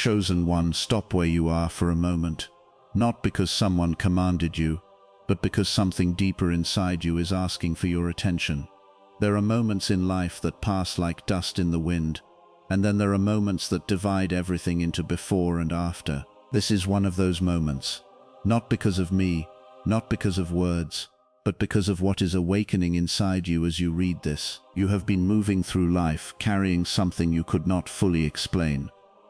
Chosen one, stop where you are for a moment. Not because someone commanded you, but because something deeper inside you is asking for your attention. There are moments in life that pass like dust in the wind, and then there are moments that divide everything into before and after. This is one of those moments. Not because of me, not because of words, but because of what is awakening inside you as you read this. You have been moving through life carrying something you could not fully explain.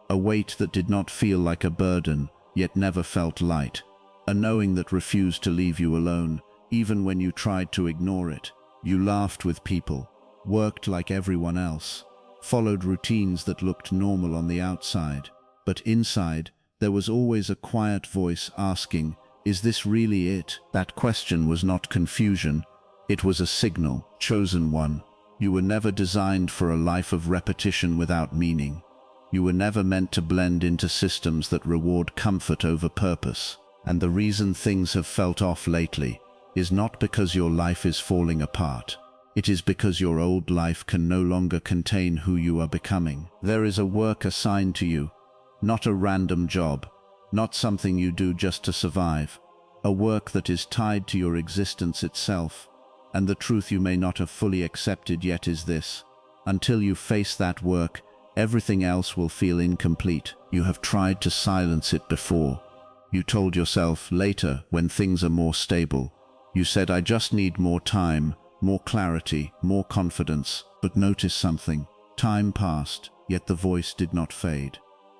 A weight that did not feel like a burden, yet never felt light. A knowing that refused to leave you alone, even when you tried to ignore it. You laughed with people, worked like everyone else, followed routines that looked normal on the outside. But inside, there was always a quiet voice asking, "Is this really it?" That question was not confusion, it was a signal. Chosen one, you were never designed for a life of repetition without meaning. You were never meant to blend into systems that reward comfort over purpose. And the reason things have felt off lately is not because your life is falling apart. It is because your old life can no longer contain who you are becoming. There is a work assigned to you, not a random job, not something you do just to survive. A work that is tied to your existence itself. And the truth you may not have fully accepted yet is this: until you face that work, everything else will feel incomplete. You have tried to silence it before. You told yourself later, when things are more stable. You said, "I just need more time, more clarity, more confidence." But notice something. Time passed, yet the voice did not fade.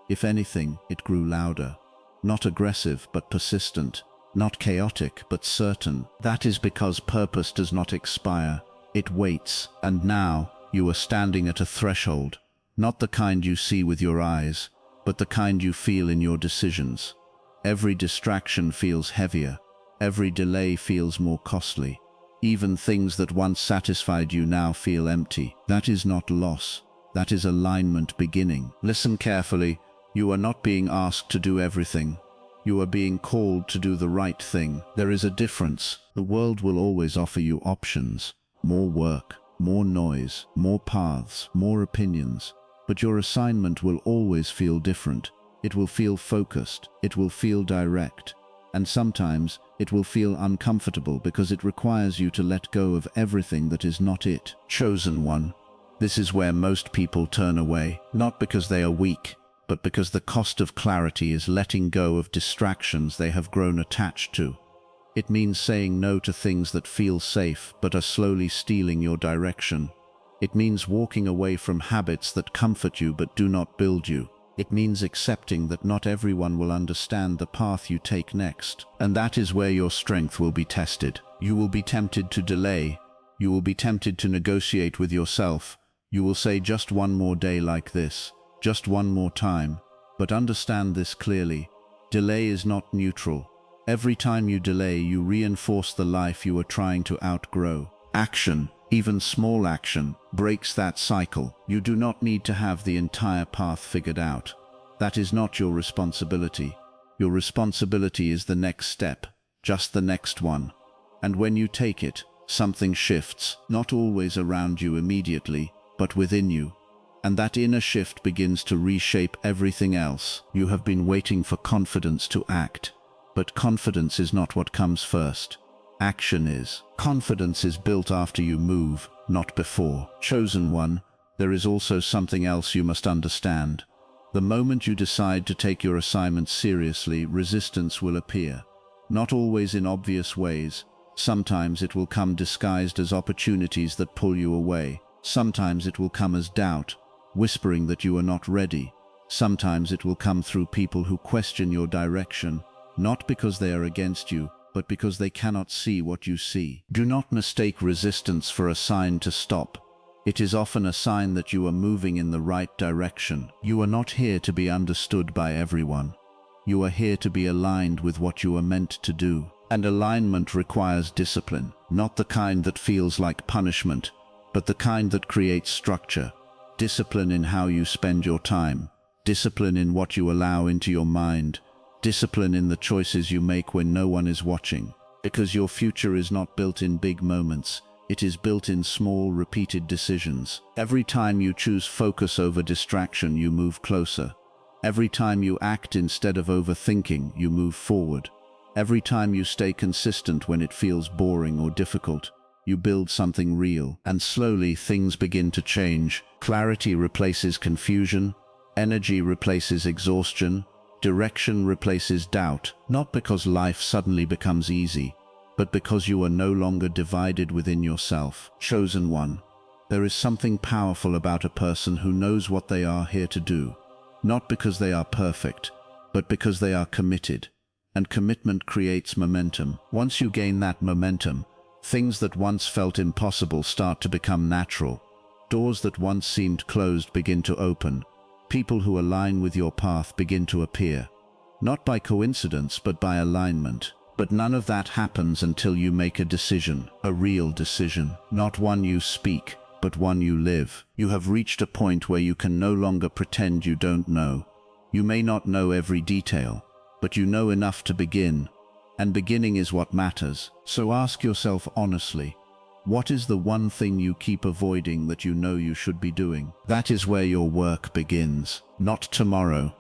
If anything, it grew louder. Not aggressive, but persistent. Not chaotic, but certain. That is because purpose does not expire. It waits. And now, you are standing at a threshold. Not the kind you see with your eyes, but the kind you feel in your decisions. Every distraction feels heavier. Every delay feels more costly. Even things that once satisfied you now feel empty. That is not loss. That is alignment beginning. Listen carefully. You are not being asked to do everything. You are being called to do the right thing. There is a difference. The world will always offer you options. More work, more noise, more paths, more opinions. But your assignment will always feel different. It will feel focused. It will feel direct. And sometimes it will feel uncomfortable because it requires you to let go of everything that is not it. Chosen one. This is where most people turn away, not because they are weak, but because the cost of clarity is letting go of distractions they have grown attached to. It means saying no to things that feel safe but are slowly stealing your direction. It means walking away from habits that comfort you but do not build you. It means accepting that not everyone will understand the path you take next. And that is where your strength will be tested. You will be tempted to delay. You will be tempted to negotiate with yourself. You will say, "Just one more day like this. Just one more time." But understand this clearly. Delay is not neutral. Every time you delay, you reinforce the life you are trying to outgrow. Action, even small action, breaks that cycle. You do not need to have the entire path figured out. That is not your responsibility. Your responsibility is the next step, just the next one. And when you take it, something shifts, not always around you immediately, but within you. And that inner shift begins to reshape everything else. You have been waiting for confidence to act, but confidence is not what comes first. Action is. Confidence is built after you move, not before. Chosen one, there is also something else you must understand. The moment you decide to take your assignment seriously, resistance will appear. Not always in obvious ways. Sometimes it will come disguised as opportunities that pull you away. Sometimes it will come as doubt, whispering that you are not ready. Sometimes it will come through people who question your direction, not because they are against you, but because they cannot see what you see. Do not mistake resistance for a sign to stop. It is often a sign that you are moving in the right direction. You are not here to be understood by everyone. You are here to be aligned with what you are meant to do. And alignment requires discipline, not the kind that feels like punishment, but the kind that creates structure. Discipline in how you spend your time. Discipline in what you allow into your mind. Discipline in the choices you make when no one is watching. Because your future is not built in big moments. It is built in small, repeated decisions. Every time you choose focus over distraction, you move closer. Every time you act instead of overthinking, you move forward. Every time you stay consistent when it feels boring or difficult, you build something real, and slowly things begin to change. Clarity replaces confusion, energy replaces exhaustion, direction replaces doubt, not because life suddenly becomes easy, but because you are no longer divided within yourself. Chosen one. There is something powerful about a person who knows what they are here to do, not because they are perfect, but because they are committed. And commitment creates momentum. Once you gain that momentum, things that once felt impossible start to become natural. Doors that once seemed closed begin to open. People who align with your path begin to appear. Not by coincidence, but by alignment. But none of that happens until you make a decision, a real decision. Not one you speak, but one you live. You have reached a point where you can no longer pretend you don't know. You may not know every detail, but you know enough to begin, and beginning is what matters. So ask yourself honestly, what is the one thing you keep avoiding that you know you should be doing? That is where your work begins. Not tomorrow,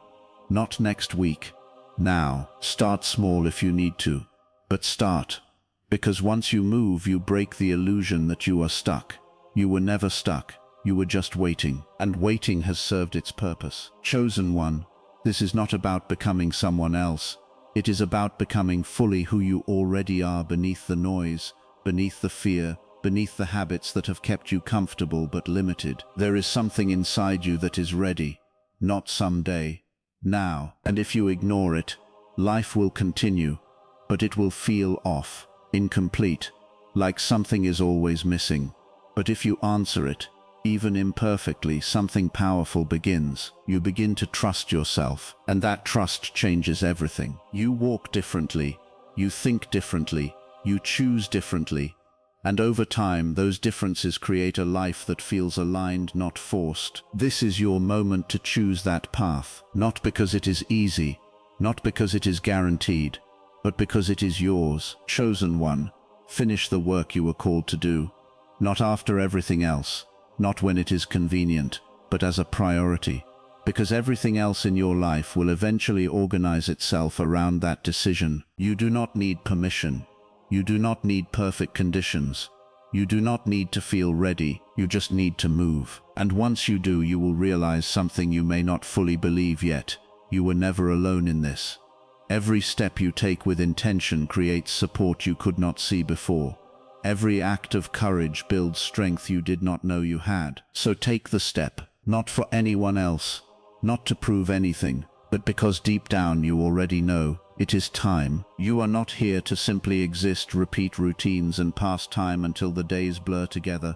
not next week. Now, start small if you need to, but start. Because once you move, you break the illusion that you are stuck. You were never stuck, you were just waiting, and waiting has served its purpose. Chosen one. This is not about becoming someone else. It is about becoming fully who you already are, beneath the noise, beneath the fear, beneath the habits that have kept you comfortable but limited. There is something inside you that is ready, not someday, now. And if you ignore it, life will continue, but it will feel off, incomplete, like something is always missing. But if you answer it, even imperfectly, something powerful begins. You begin to trust yourself, and that trust changes everything. You walk differently, you think differently, you choose differently, and over time, those differences create a life that feels aligned, not forced. This is your moment to choose that path, not because it is easy, not because it is guaranteed, but because it is yours. Chosen one. Finish the work you were called to do, not after everything else. Not when it is convenient, but as a priority. Because everything else in your life will eventually organize itself around that decision. You do not need permission. You do not need perfect conditions. You do not need to feel ready. You just need to move. And once you do, you will realize something you may not fully believe yet. You were never alone in this. Every step you take with intention creates support you could not see before. Every act of courage builds strength you did not know you had. So take the step, not for anyone else, not to prove anything, but because deep down you already know it is time. You are not here to simply exist, repeat routines, and pass time until the days blur together.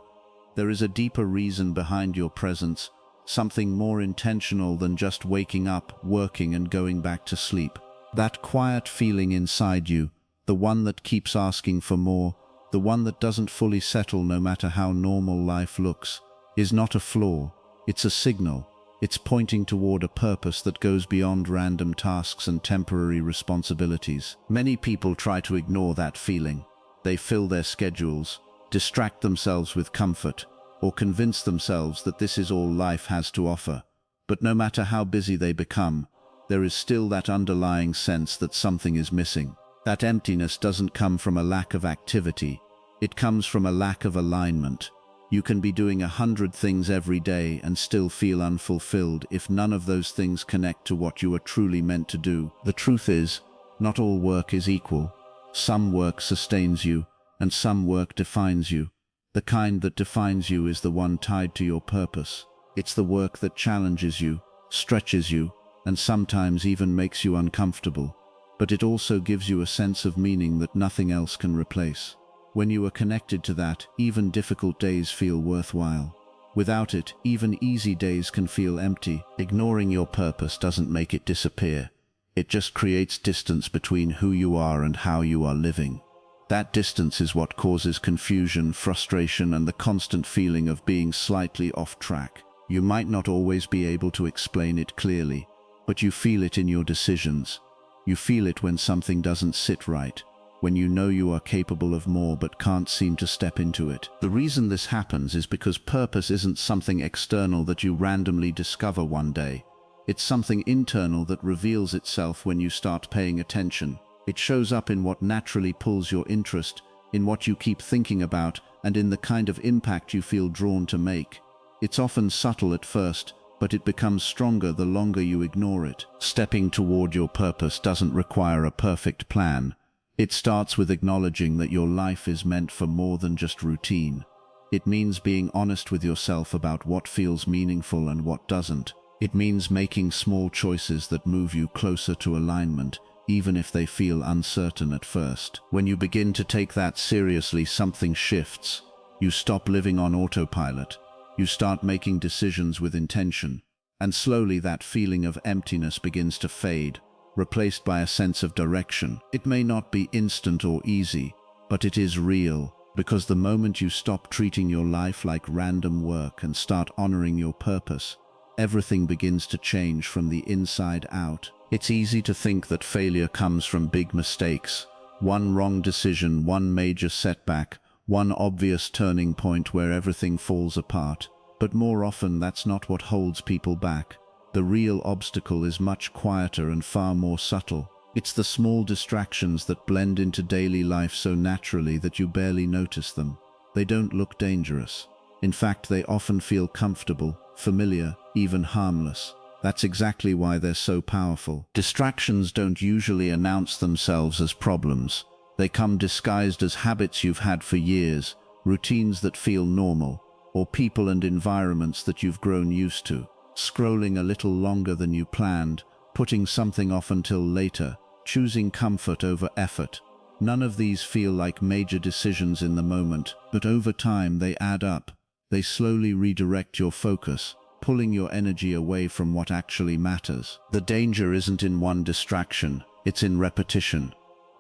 There is a deeper reason behind your presence, something more intentional than just waking up, working, and going back to sleep. That quiet feeling inside you, the one that keeps asking for more, the one that doesn't fully settle no matter how normal life looks, is not a flaw. It's a signal. It's pointing toward a purpose that goes beyond random tasks and temporary responsibilities. Many people try to ignore that feeling. They fill their schedules, distract themselves with comfort, or convince themselves that this is all life has to offer. But no matter how busy they become, there is still that underlying sense that something is missing. That emptiness doesn't come from a lack of activity. It comes from a lack of alignment. You can be doing 100 things every day and still feel unfulfilled if none of those things connect to what you are truly meant to do. The truth is, not all work is equal. Some work sustains you, and some work defines you. The kind that defines you is the one tied to your purpose. It's the work that challenges you, stretches you, and sometimes even makes you uncomfortable. But it also gives you a sense of meaning that nothing else can replace. When you are connected to that, even difficult days feel worthwhile. Without it, even easy days can feel empty. Ignoring your purpose doesn't make it disappear. It just creates distance between who you are and how you are living. That distance is what causes confusion, frustration, and the constant feeling of being slightly off track. You might not always be able to explain it clearly, but you feel it in your decisions. You feel it when something doesn't sit right, when you know you are capable of more but can't seem to step into it. The reason this happens is because purpose isn't something external that you randomly discover one day. It's something internal that reveals itself when you start paying attention. It shows up in what naturally pulls your interest, in what you keep thinking about, and in the kind of impact you feel drawn to make. It's often subtle at first, but it becomes stronger the longer you ignore it. Stepping toward your purpose doesn't require a perfect plan. It starts with acknowledging that your life is meant for more than just routine. It means being honest with yourself about what feels meaningful and what doesn't. It means making small choices that move you closer to alignment, even if they feel uncertain at first. When you begin to take that seriously, something shifts. You stop living on autopilot. You start making decisions with intention. And slowly that feeling of emptiness begins to fade, replaced by a sense of direction. It may not be instant or easy, but it is real, because the moment you stop treating your life like random work and start honoring your purpose, everything begins to change from the inside out. It's easy to think that failure comes from big mistakes, one wrong decision, one major setback, one obvious turning point where everything falls apart. But more often, that's not what holds people back. The real obstacle is much quieter and far more subtle. It's the small distractions that blend into daily life so naturally that you barely notice them. They don't look dangerous. In fact, they often feel comfortable, familiar, even harmless. That's exactly why they're so powerful. Distractions don't usually announce themselves as problems. They come disguised as habits you've had for years, routines that feel normal, or people and environments that you've grown used to. Scrolling a little longer than you planned, putting something off until later, choosing comfort over effort. None of these feel like major decisions in the moment, but over time they add up. They slowly redirect your focus, pulling your energy away from what actually matters. The danger isn't in one distraction, it's in repetition.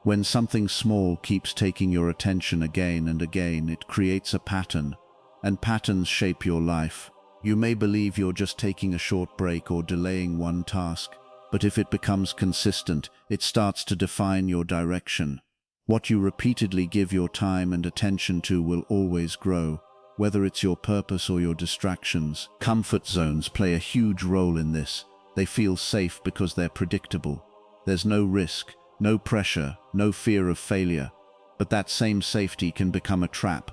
When something small keeps taking your attention again and again, it creates a pattern, and patterns shape your life. You may believe you're just taking a short break or delaying one task, but if it becomes consistent, it starts to define your direction. What you repeatedly give your time and attention to will always grow, whether it's your purpose or your distractions. Comfort zones play a huge role in this. They feel safe because they're predictable. There's no risk, no pressure, no fear of failure. But that same safety can become a trap.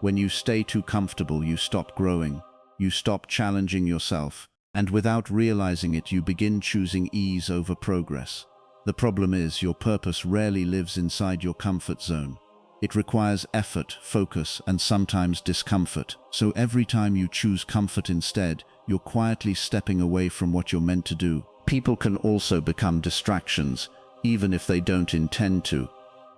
When you stay too comfortable, you stop growing. You stop challenging yourself. And without realizing it, you begin choosing ease over progress. The problem is, your purpose rarely lives inside your comfort zone. It requires effort, focus, and sometimes discomfort. So every time you choose comfort instead, you're quietly stepping away from what you're meant to do. People can also become distractions, even if they don't intend to.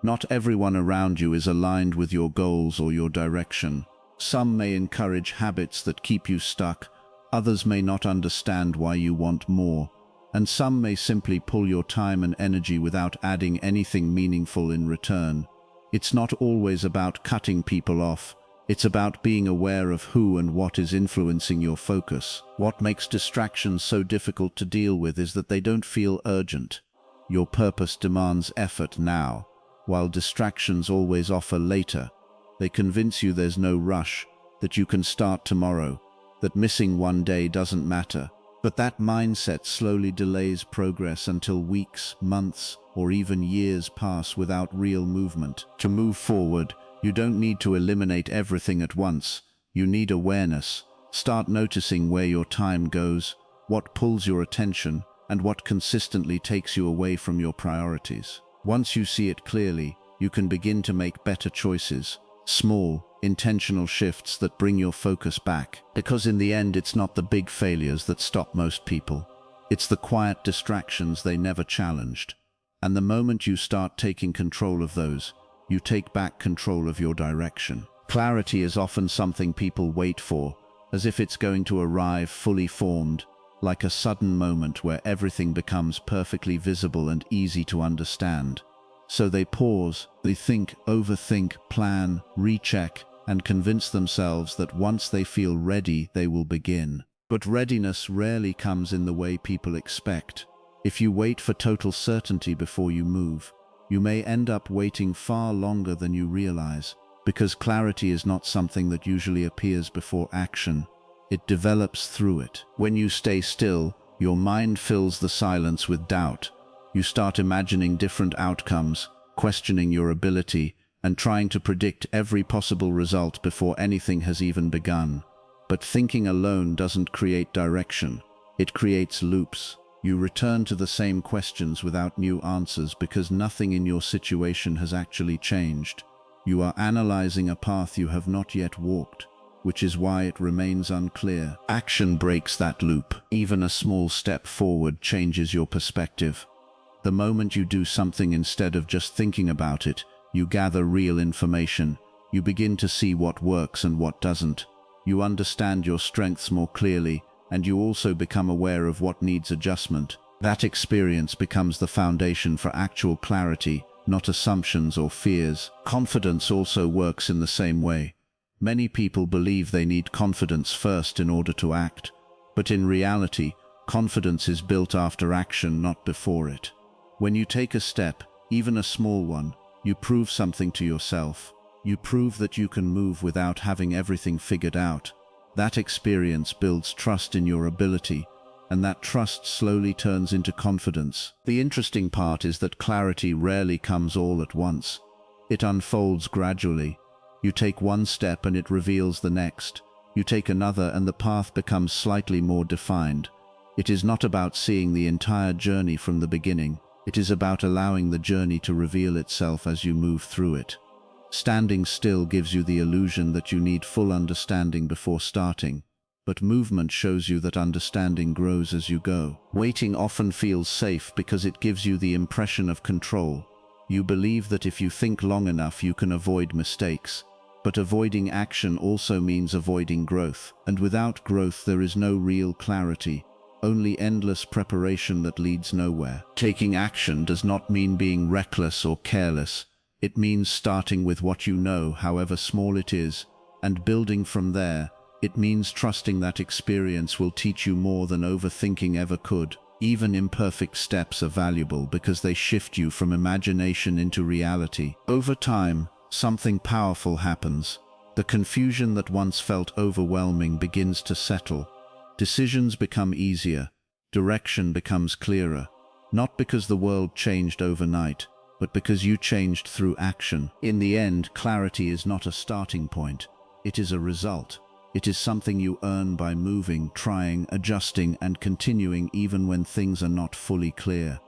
Not everyone around you is aligned with your goals or your direction. Some may encourage habits that keep you stuck, others may not understand why you want more, and some may simply pull your time and energy without adding anything meaningful in return. It's not always about cutting people off. It's about being aware of who and what is influencing your focus. What makes distractions so difficult to deal with is that they don't feel urgent. Your purpose demands effort now, while distractions always offer later. They convince you there's no rush, that you can start tomorrow, that missing one day doesn't matter. But that mindset slowly delays progress until weeks, months, or even years pass without real movement. To move forward, you don't need to eliminate everything at once. You need awareness. Start noticing where your time goes, what pulls your attention, and what consistently takes you away from your priorities. Once you see it clearly, you can begin to make better choices, small, intentional shifts that bring your focus back. Because in the end, it's not the big failures that stop most people. It's the quiet distractions they never challenged. And the moment you start taking control of those, you take back control of your direction. Clarity is often something people wait for, as if it's going to arrive fully formed, like a sudden moment where everything becomes perfectly visible and easy to understand. So they pause, they think, overthink, plan, recheck, and convince themselves that once they feel ready, they will begin. But readiness rarely comes in the way people expect. If you wait for total certainty before you move, you may end up waiting far longer than you realize, because clarity is not something that usually appears before action. It develops through it. When you stay still, Your mind fills the silence with doubt. You start imagining different outcomes, questioning your ability, and trying to predict every possible result before anything has even begun. But thinking alone doesn't create direction. It creates loops. You return to the same questions without new answers because nothing in your situation has actually changed. You are analyzing a path you have not yet walked, which is why it remains unclear. Action breaks that loop. Even a small step forward changes your perspective. The moment you do something instead of just thinking about it, you gather real information. You begin to see what works and what doesn't. You understand your strengths more clearly, and you also become aware of what needs adjustment. That experience becomes the foundation for actual clarity, not assumptions or fears. Confidence also works in the same way. Many people believe they need confidence first in order to act, but in reality, confidence is built after action, not before it. When you take a step, even a small one, you prove something to yourself. You prove that you can move without having everything figured out. That experience builds trust in your ability, and that trust slowly turns into confidence. The interesting part is that clarity rarely comes all at once. It unfolds gradually. You take one step and it reveals the next. You take another and the path becomes slightly more defined. It is not about seeing the entire journey from the beginning. It is about allowing the journey to reveal itself as you move through it. Standing still gives you the illusion that you need full understanding before starting, but movement shows you that understanding grows as you go. Waiting often feels safe because it gives you the impression of control. You believe that if you think long enough you can avoid mistakes. But avoiding action also means avoiding growth, and without growth there is no real clarity, only endless preparation that leads nowhere. Taking action does not mean being reckless or careless. It means starting with what you know, however small it is, and building from there. It means trusting that experience will teach you more than overthinking ever could. Even imperfect steps are valuable because they shift you from imagination into reality. Over time, something powerful happens. The confusion that once felt overwhelming begins to settle. Decisions become easier. Direction becomes clearer. Not because the world changed overnight, but because you changed through action. In the end, clarity is not a starting point. It is a result. It is something you earn by moving, trying, adjusting, and continuing even when things are not fully clear.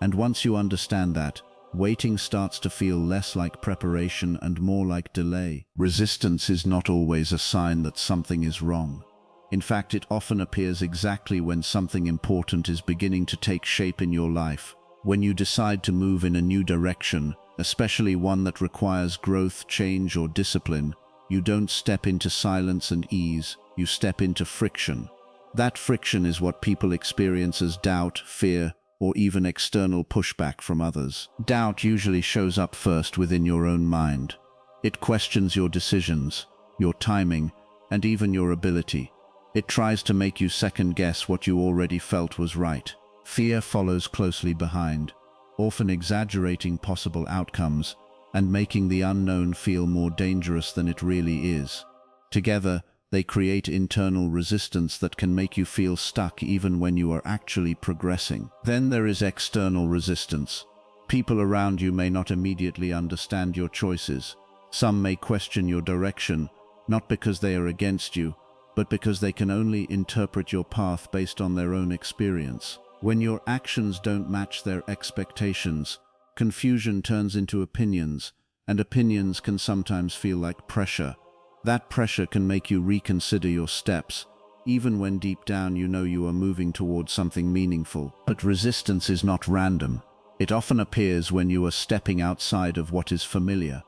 And once you understand that, waiting starts to feel less like preparation and more like delay. Resistance is not always a sign that something is wrong. In fact, it often appears exactly when something important is beginning to take shape in your life. When you decide to move in a new direction, especially one that requires growth, change, or discipline, you don't step into silence and ease, you step into friction. That friction is what people experience as doubt, fear, or even external pushback from others. Doubt usually shows up first within your own mind. It questions your decisions, your timing, and even your ability. It tries to make you second-guess what you already felt was right. Fear follows closely behind, often exaggerating possible outcomes and making the unknown feel more dangerous than it really is. Together, they create internal resistance that can make you feel stuck even when you are actually progressing. Then there is external resistance. People around you may not immediately understand your choices. Some may question your direction, not because they are against you, but because they can only interpret your path based on their own experience. When your actions don't match their expectations, confusion turns into opinions, and opinions can sometimes feel like pressure. That pressure can make you reconsider your steps, even when deep down you know you are moving towards something meaningful. But resistance is not random. It often appears when you are stepping outside of what is familiar.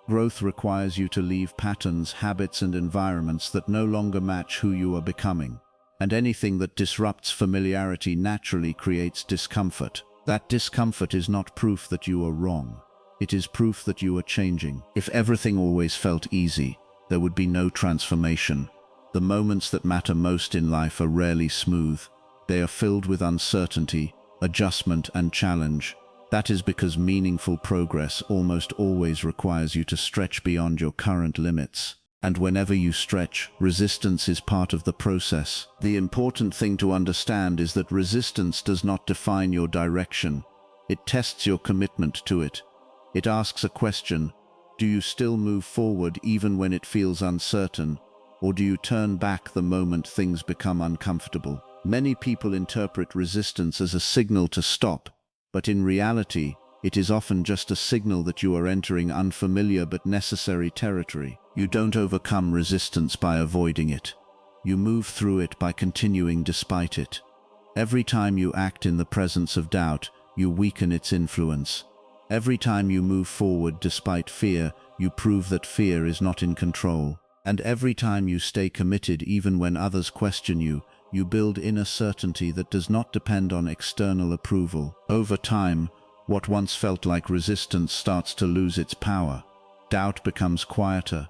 Growth requires you to leave patterns, habits, and environments that no longer match who you are becoming. And anything that disrupts familiarity naturally creates discomfort. That discomfort is not proof that you are wrong. It is proof that you are changing. If everything always felt easy, there would be no transformation. The moments that matter most in life are rarely smooth. They are filled with uncertainty, adjustment, and challenge. That is because meaningful progress almost always requires you to stretch beyond your current limits. And whenever you stretch, resistance is part of the process. The important thing to understand is that resistance does not define your direction. It tests your commitment to it. It asks a question: do you still move forward even when it feels uncertain? Or do you turn back the moment things become uncomfortable? Many people interpret resistance as a signal to stop, but in reality, it is often just a signal that you are entering unfamiliar but necessary territory. You don't overcome resistance by avoiding it. You move through it by continuing despite it. Every time you act in the presence of doubt, you weaken its influence. Every time you move forward despite fear, you prove that fear is not in control. And every time you stay committed even when others question you, you build inner certainty that does not depend on external approval. Over time, what once felt like resistance starts to lose its power. Doubt becomes quieter.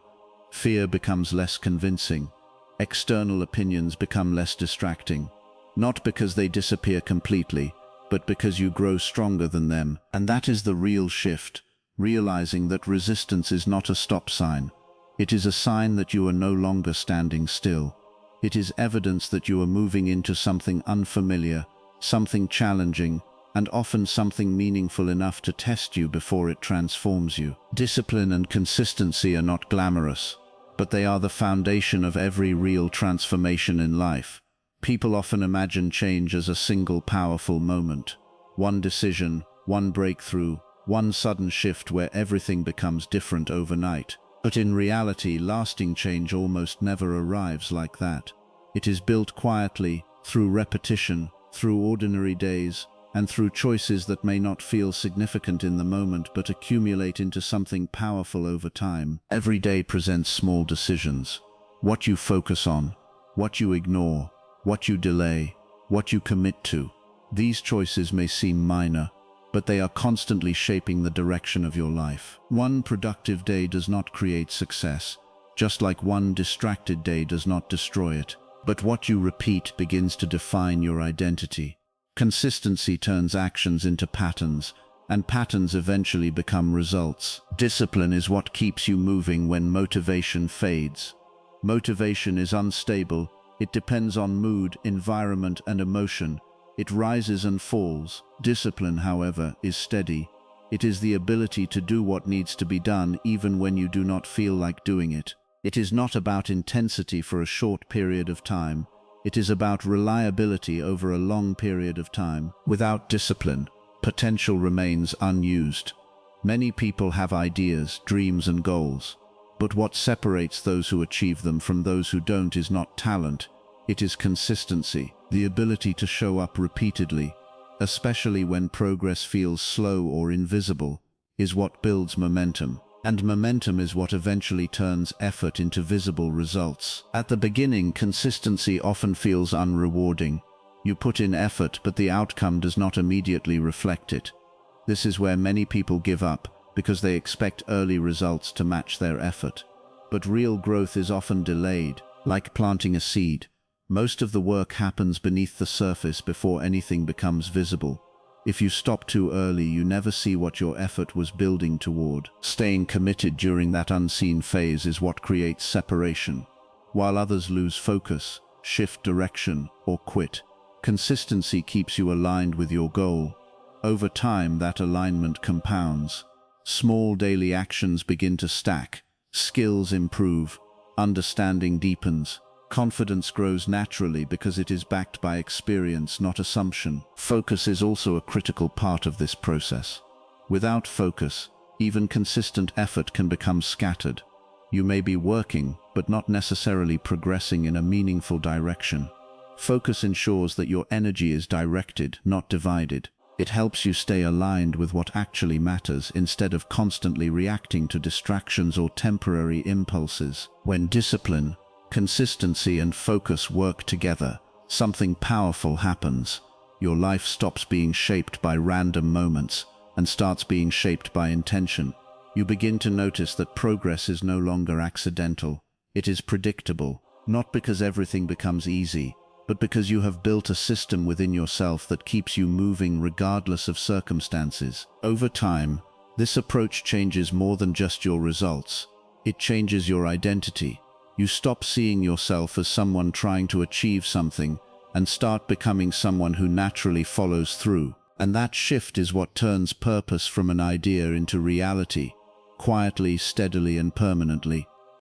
Fear becomes less convincing. External opinions become less distracting. Not because they disappear completely, but because you grow stronger than them. And that is the real shift, realizing that resistance is not a stop sign. It is a sign that you are no longer standing still. It is evidence that you are moving into something unfamiliar, something challenging, and often something meaningful enough to test you before it transforms you. Discipline and consistency are not glamorous, but they are the foundation of every real transformation in life. People often imagine change as a single powerful moment. One decision, one breakthrough, one sudden shift where everything becomes different overnight. But in reality, lasting change almost never arrives like that. It is built quietly, through repetition, through ordinary days, and through choices that may not feel significant in the moment but accumulate into something powerful over time. Every day presents small decisions. What you focus on, what you ignore, what you delay, what you commit to. These choices may seem minor, but they are constantly shaping the direction of your life. One productive day does not create success, just like one distracted day does not destroy it. But what you repeat begins to define your identity. Consistency turns actions into patterns, and patterns eventually become results. Discipline is what keeps you moving when motivation fades. Motivation is unstable. It depends on mood, environment, and emotion. It rises and falls. Discipline, however, is steady. It is the ability to do what needs to be done even when you do not feel like doing it. It is not about intensity for a short period of time. It is about reliability over a long period of time. Without discipline, potential remains unused. Many people have ideas, dreams, and goals. But what separates those who achieve them from those who don't is not talent. It is consistency, the ability to show up repeatedly, especially when progress feels slow or invisible, is what builds momentum. And momentum is what eventually turns effort into visible results. At the beginning, consistency often feels unrewarding. You put in effort, but the outcome does not immediately reflect it. This is where many people give up, because they expect early results to match their effort. But real growth is often delayed, like planting a seed. Most of the work happens beneath the surface before anything becomes visible. If you stop too early, you never see what your effort was building toward. Staying committed during that unseen phase is what creates separation. While others lose focus, shift direction, or quit, consistency keeps you aligned with your goal. Over time, that alignment compounds. Small daily actions begin to stack. Skills improve. Understanding deepens. Confidence grows naturally because it is backed by experience, not assumption. Focus is also a critical part of this process. Without focus, even consistent effort can become scattered. You may be working, but not necessarily progressing in a meaningful direction. Focus ensures that your energy is directed, not divided. It helps you stay aligned with what actually matters instead of constantly reacting to distractions or temporary impulses. When discipline, consistency, and focus work together, something powerful happens. Your life stops being shaped by random moments and starts being shaped by intention. You begin to notice that progress is no longer accidental. It is predictable, not because everything becomes easy, but because you have built a system within yourself that keeps you moving regardless of circumstances. Over time, this approach changes more than just your results. It changes your identity. You stop seeing yourself as someone trying to achieve something and start becoming someone who naturally follows through. And that shift is what turns purpose from an idea into reality, quietly, steadily, and permanently.